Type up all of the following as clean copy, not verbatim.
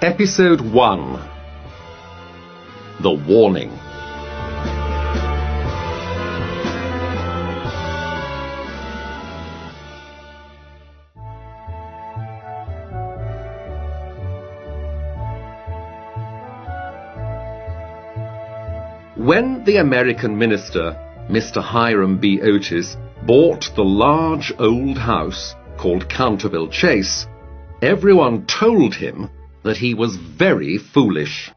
Episode 1. The Warning. When the American minister, Mr. Hiram B. Otis, bought the large old house called Canterville Chase, everyone told him that he was very foolish.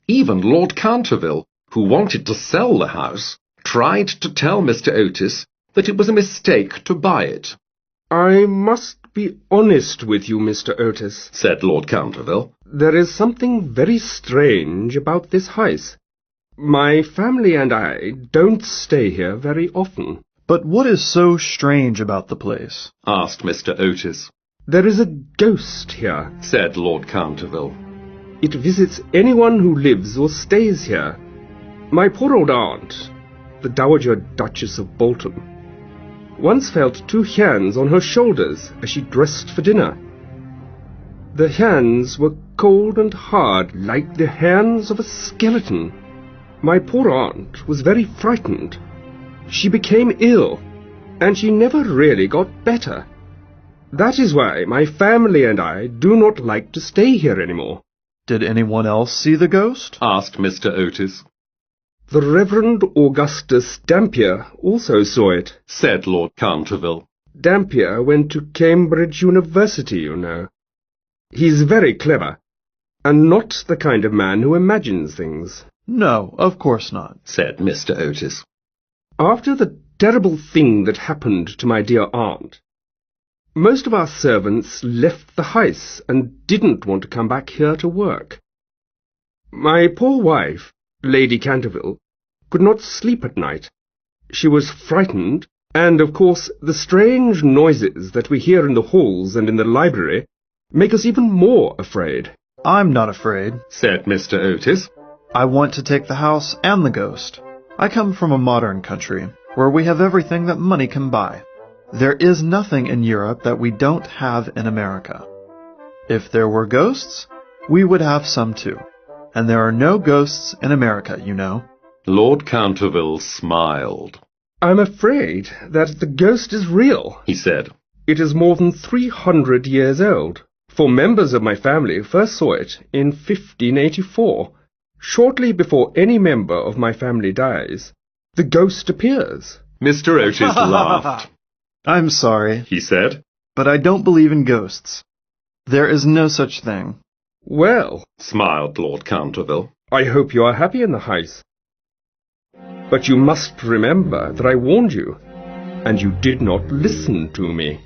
Even Lord Canterville, who wanted to sell the house, tried to tell Mr. Otis that it was a mistake to buy it. "I must be honest with you, Mr. Otis," said Lord Canterville. "There is something very strange about this house. My family and I don't stay here very often." "But what is so strange about the place?" asked Mr. Otis. "There is a ghost here," said Lord Canterville. "It visits anyone who lives or stays here. My poor old aunt, the Dowager Duchess of Bolton, once felt 2 hands on her shoulders as she dressed for dinner. The hands were cold and hard, like the hands of a skeleton. My poor aunt was very frightened. She became ill, and she never really got better. That is why my family and I do not like to stay here anymore." "Did anyone else see the ghost?" asked Mr. Otis. "The Reverend Augustus Dampier also saw it," said Lord Canterville. "Dampier went to Cambridge University, you know. He's very clever, and not the kind of man who imagines things." "No, of course not," said Mr. Otis. "After the terrible thing that happened to my dear aunt, most of our servants left the house and didn't want to come back here to work. My poor wife, Lady Canterville, could not sleep at night. She was frightened, and of course the strange noises that we hear in the halls and in the library make us even more afraid." "I'm not afraid," said Mr. Otis. "I want to take the house and the ghost. I come from a modern country, where we have everything that money can buy. There is nothing in Europe that we don't have in America. If there were ghosts, we would have some too. And there are no ghosts in America, you know." Lord Canterville smiled. "I'm afraid that the ghost is real," he said. "It is more than 300 years old, for members of my family first saw it in 1584. Shortly before any member of my family dies, the ghost appears." Mr. Otis laughed. "I'm sorry," he said, "but I don't believe in ghosts. There is no such thing." "Well," smiled Lord Canterville, "I hope you are happy in the house. But you must remember that I warned you, and you did not listen to me."